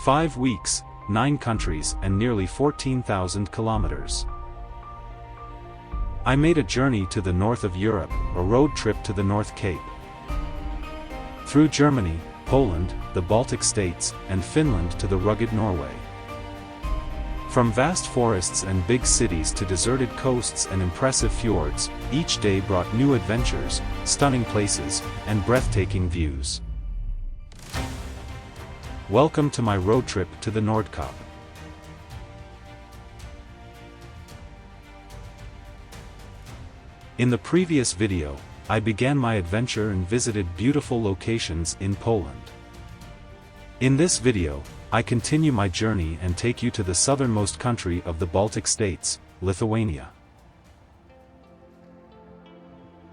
5 weeks, 9 countries and nearly 14,000 kilometers. I made a journey to the north of Europe, a road trip to the North Cape. Through Germany, Poland, the Baltic states, and Finland to the rugged Norway. From vast forests and big cities to deserted coasts and impressive fjords, each day brought new adventures, stunning places, and breathtaking views. Welcome to my road trip to the Nordkapp. In the previous video, I began my adventure and visited beautiful locations in Poland. In this video, I continue my journey and take you to the southernmost country of the Baltic states, Lithuania.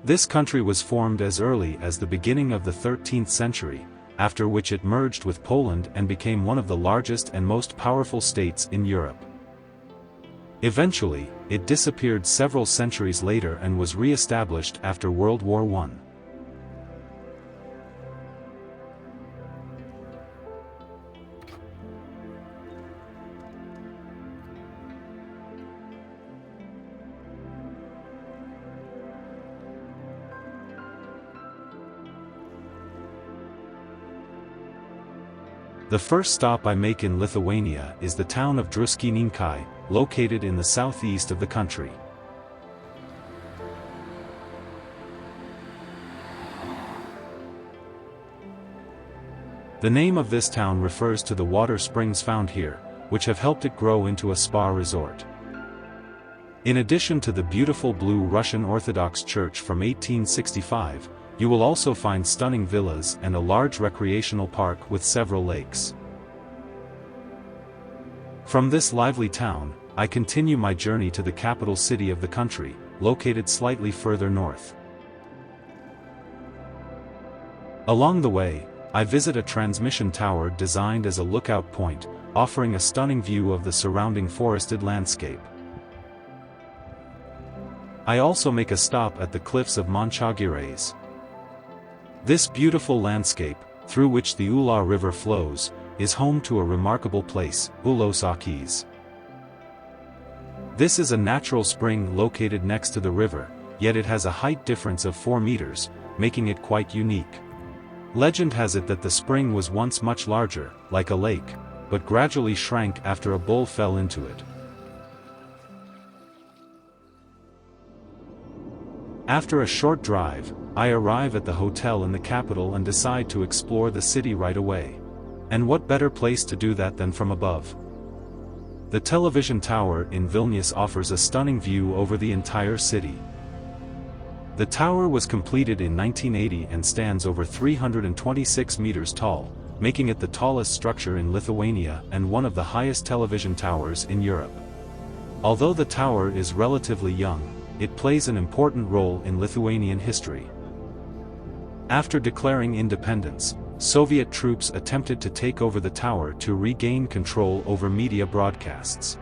This country was formed as early as the beginning of the 13th century, after which it merged with Poland and became one of the largest and most powerful states in Europe. Eventually, it disappeared several centuries later and was re-established after World War I. The first stop I make in Lithuania is the town of Druskininkai, located in the southeast of the country. The name of this town refers to the water springs found here, which have helped it grow into a spa resort. In addition to the beautiful blue Russian Orthodox Church from 1865, you will also find stunning villas and a large recreational park with several lakes. From this lively town, I continue my journey to the capital city of the country, located slightly further north. Along the way, I visit a transmission tower designed as a lookout point, offering a stunning view of the surrounding forested landscape. I also make a stop at the cliffs of Mančiagirės. This beautiful landscape, through which the Ūlos river flows, is home to a remarkable place, Ūlos akis. This is a natural spring located next to the river, yet it has a height difference of 4 meters, making it quite unique. Legend has it that the spring was once much larger, like a lake, but gradually shrank after a bull fell into it. After a short drive, I arrive at the hotel in the capital and decide to explore the city right away. And what better place to do that than from above? The television tower in Vilnius offers a stunning view over the entire city. The tower was completed in 1980 and stands over 326 meters tall, making it the tallest structure in Lithuania and one of the highest television towers in Europe. Although the tower is relatively young, it plays an important role in Lithuanian history. After declaring independence, Soviet troops attempted to take over the tower to regain control over media broadcasts.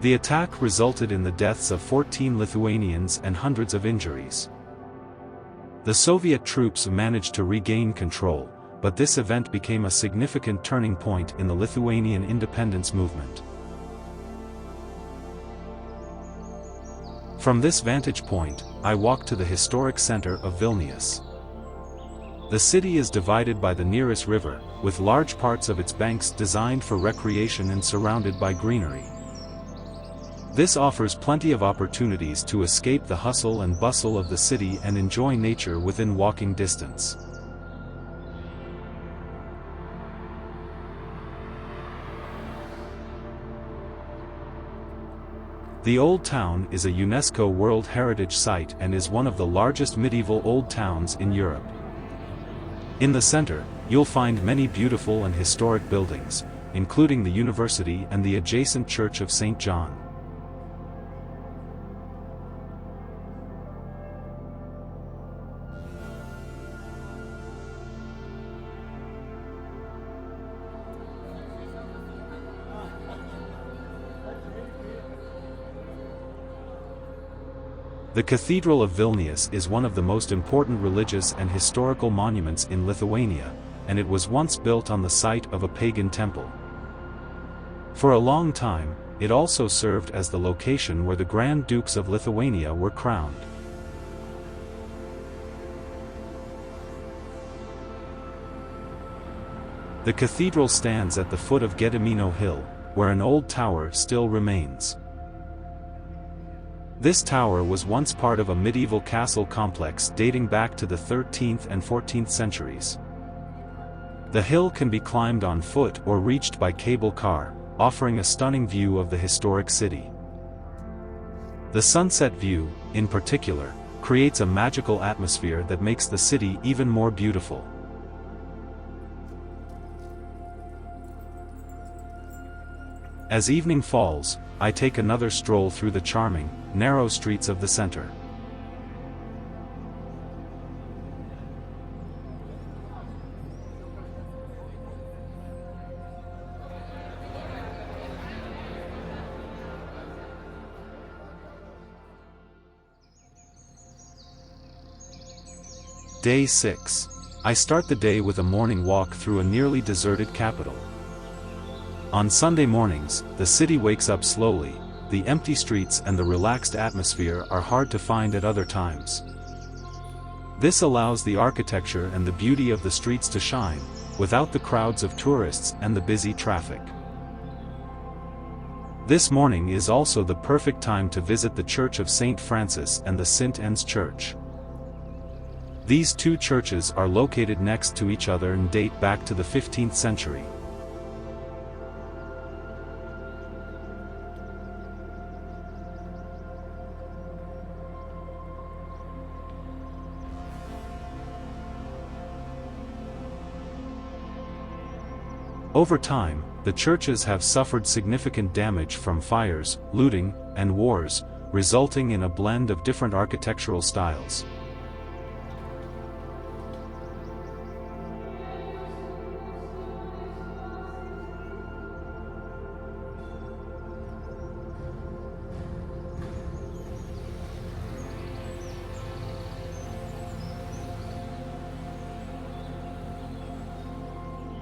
The attack resulted in the deaths of 14 Lithuanians and hundreds of injuries. The Soviet troops managed to regain control, but this event became a significant turning point in the Lithuanian independence movement. From this vantage point, I walk to the historic center of Vilnius. The city is divided by the Neris River, with large parts of its banks designed for recreation and surrounded by greenery. This offers plenty of opportunities to escape the hustle and bustle of the city and enjoy nature within walking distance. The Old Town is a UNESCO World Heritage Site and is one of the largest medieval old towns in Europe. In the center, you'll find many beautiful and historic buildings, including the university and the adjacent Church of St. John. The Cathedral of Vilnius is one of the most important religious and historical monuments in Lithuania, and it was once built on the site of a pagan temple. For a long time, it also served as the location where the Grand Dukes of Lithuania were crowned. The cathedral stands at the foot of Gedimino Hill, where an old tower still remains. This tower was once part of a medieval castle complex dating back to the 13th and 14th centuries. The hill can be climbed on foot or reached by cable car, offering a stunning view of the historic city. The sunset view, in particular, creates a magical atmosphere that makes the city even more beautiful. As evening falls, I take another stroll through the charming, narrow streets of the center. Day 6. I start the day with a morning walk through a nearly deserted capital. On Sunday mornings, the city wakes up slowly. The empty streets and the relaxed atmosphere are hard to find at other times. This allows the architecture and the beauty of the streets to shine, without the crowds of tourists and the busy traffic. This morning is also the perfect time to visit the Church of St. Francis and the St. Anne's Church. These two churches are located next to each other and date back to the 15th century. Over time, the churches have suffered significant damage from fires, looting, and wars, resulting in a blend of different architectural styles.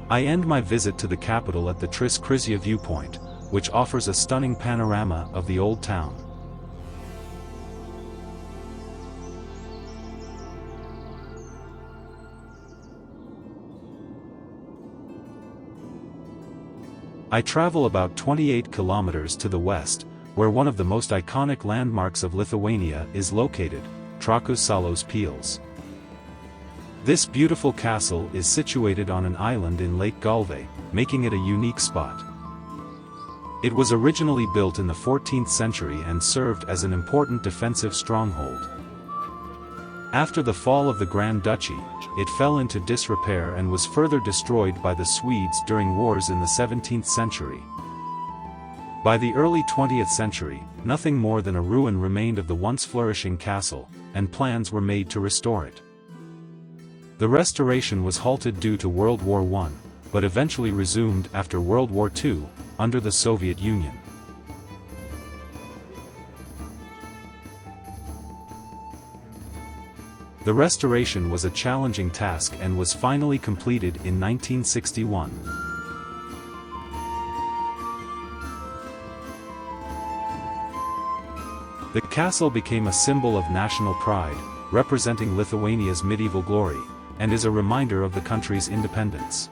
I end my visit to the capital at the Trakai viewpoint, which offers a stunning panorama of the Old Town. I travel about 28 kilometers to the west, where one of the most iconic landmarks of Lithuania is located, Trakų salos Pyplių. This beautiful castle is situated on an island in Lake Galvė, making it a unique spot. It was originally built in the 14th century and served as an important defensive stronghold. After the fall of the Grand Duchy, it fell into disrepair and was further destroyed by the Swedes during wars in the 17th century. By the early 20th century, nothing more than a ruin remained of the once flourishing castle, and plans were made to restore it. The restoration was halted due to World War I, but eventually resumed after World War II, under the Soviet Union. The restoration was a challenging task and was finally completed in 1961. The castle became a symbol of national pride, representing Lithuania's medieval glory, and is a reminder of the country's independence.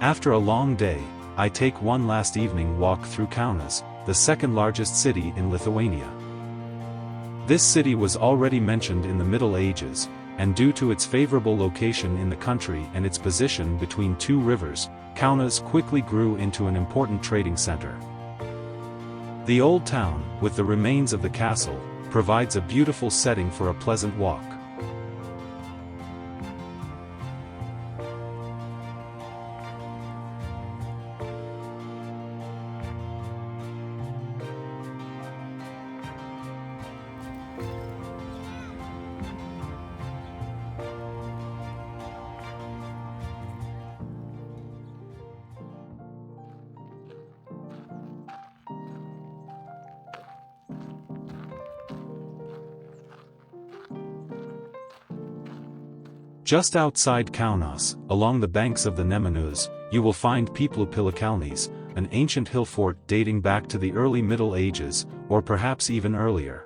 After a long day, I take one last evening walk through Kaunas, the second largest city in Lithuania. This city was already mentioned in the Middle Ages, and due to its favorable location in the country and its position between two rivers, Kaunas quickly grew into an important trading center. The Old Town, with the remains of the castle, provides a beautiful setting for a pleasant walk. Just outside Kaunas, along the banks of the Nemunas, you will find Pyplių piliakalnis, an ancient hill fort dating back to the early Middle Ages, or perhaps even earlier.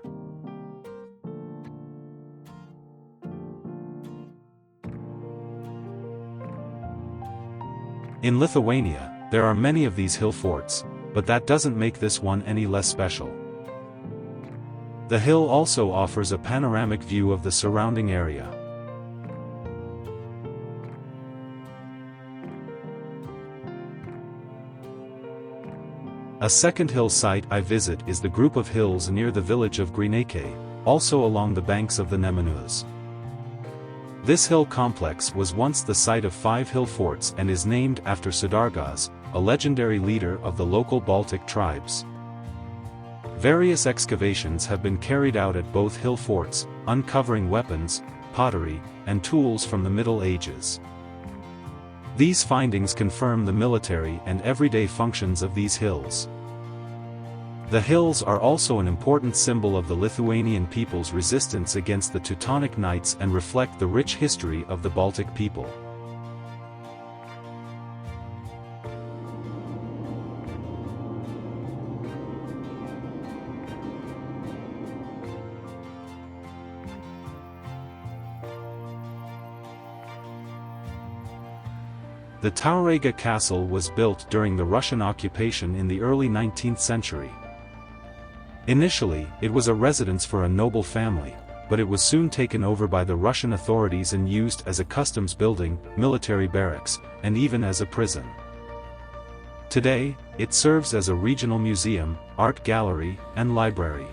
In Lithuania, there are many of these hill forts, but that doesn't make this one any less special. The hill also offers a panoramic view of the surrounding area. A second hill site I visit is the group of hills near the village of Druskininkai, also along the banks of the Nemunas. This hill complex was once the site of 5 hill forts and is named after Sudargo, a legendary leader of the local Baltic tribes. Various excavations have been carried out at both hill forts, uncovering weapons, pottery, and tools from the Middle Ages. These findings confirm the military and everyday functions of these hills. The hills are also an important symbol of the Lithuanian people's resistance against the Teutonic Knights and reflect the rich history of the Baltic people. The Tauragės Castle was built during the Russian occupation in the early 19th century. Initially, it was a residence for a noble family, but it was soon taken over by the Russian authorities and used as a customs building, military barracks, and even as a prison. Today, it serves as a regional museum, art gallery, and library.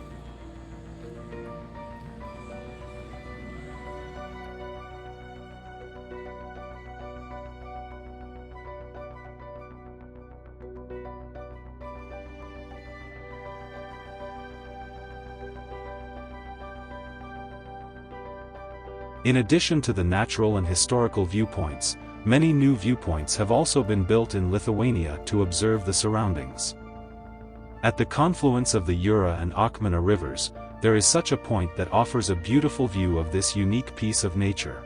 In addition to the natural and historical viewpoints, many new viewpoints have also been built in Lithuania to observe the surroundings. At the confluence of the Jūros and Akmenos rivers, there is such a point that offers a beautiful view of this unique piece of nature.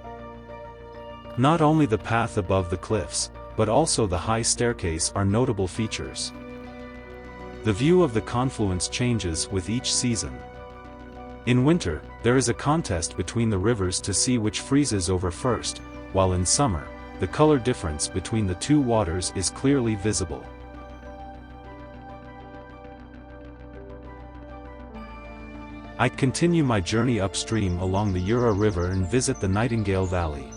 Not only the path above the cliffs, but also the high staircase are notable features. The view of the confluence changes with each season. In winter, there is a contest between the rivers to see which freezes over first, while in summer, the color difference between the two waters is clearly visible. I continue my journey upstream along the Jūros River and visit the Nightingale Valley.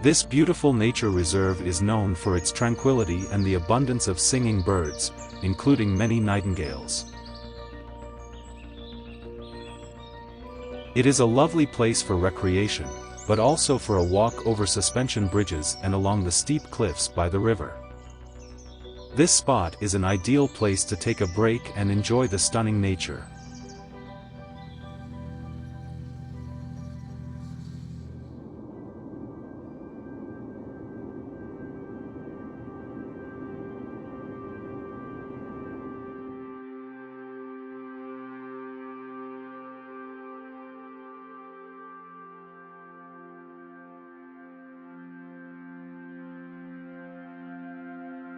This beautiful nature reserve is known for its tranquility and the abundance of singing birds, including many nightingales. It is a lovely place for recreation, but also for a walk over suspension bridges and along the steep cliffs by the river. This spot is an ideal place to take a break and enjoy the stunning nature.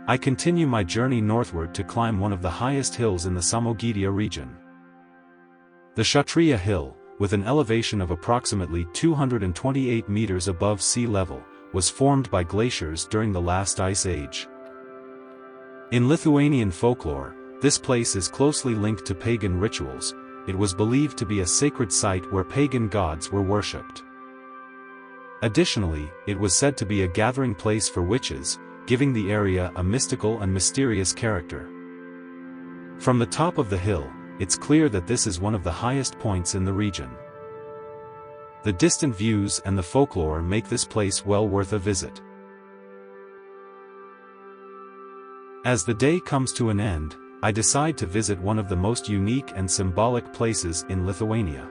I continue my journey northward to climb one of the highest hills in the Žemaitijos region. The Šatrijos Hill, with an elevation of approximately 228 meters above sea level, was formed by glaciers during the last ice age. In Lithuanian folklore, this place is closely linked to pagan rituals. It was believed to be a sacred site where pagan gods were worshipped. Additionally, it was said to be a gathering place for witches, giving the area a mystical and mysterious character. From the top of the hill, it's clear that this is one of the highest points in the region. The distant views and the folklore make this place well worth a visit. As the day comes to an end, I decide to visit one of the most unique and symbolic places in Lithuania.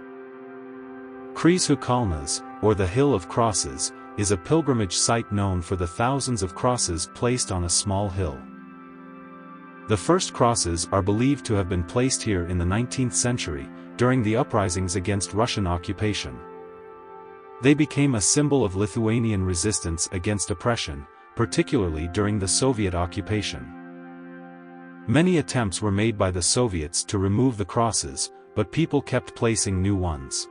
Kryžių kalnas, or the Hill of Crosses, is a pilgrimage site known for the thousands of crosses placed on a small hill. The first crosses are believed to have been placed here in the 19th century, during the uprisings against Russian occupation. They became a symbol of Lithuanian resistance against oppression, particularly during the Soviet occupation. Many attempts were made by the Soviets to remove the crosses, but people kept placing new ones.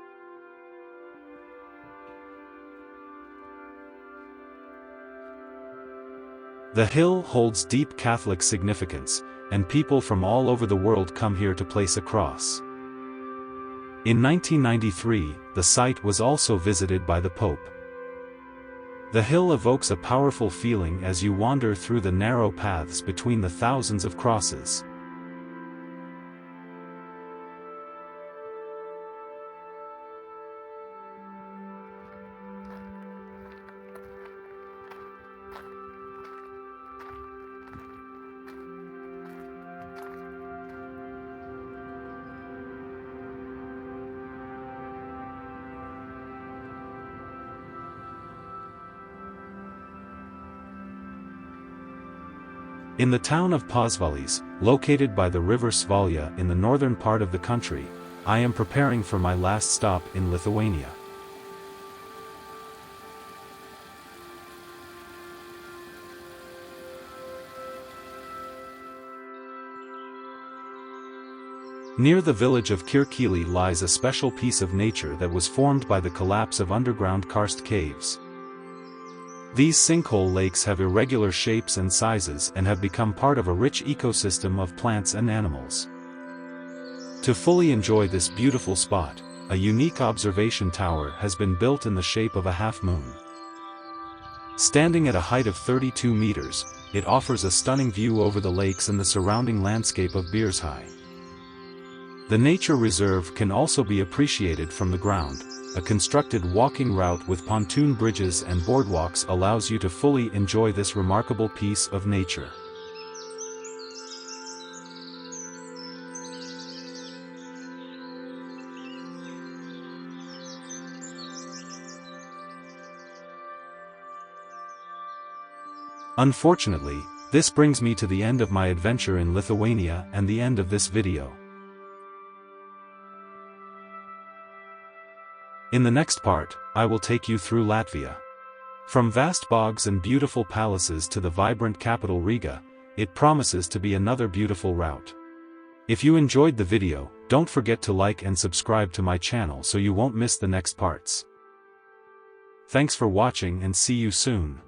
The hill holds deep Catholic significance, and people from all over the world come here to place a cross. In 1993, the site was also visited by the Pope. The hill evokes a powerful feeling as you wander through the narrow paths between the thousands of crosses. In the town of Pasvalys, located by the river Svalja in the northern part of the country, I am preparing for my last stop in Lithuania. Near the village of Kirkilai lies a special piece of nature that was formed by the collapse of underground karst caves. These sinkhole lakes have irregular shapes and sizes and have become part of a rich ecosystem of plants and animals. To fully enjoy this beautiful spot, a unique observation tower has been built in the shape of a half-moon. Standing at a height of 32 meters, it offers a stunning view over the lakes and the surrounding landscape of Birštonas. The nature reserve can also be appreciated from the ground. A constructed walking route with pontoon bridges and boardwalks allows you to fully enjoy this remarkable piece of nature. Unfortunately, this brings me to the end of my adventure in Lithuania and the end of this video. In the next part, I will take you through Latvia. From vast bogs and beautiful palaces to the vibrant capital Riga, it promises to be another beautiful route. If you enjoyed the video, don't forget to like and subscribe to my channel so you won't miss the next parts. Thanks for watching and see you soon.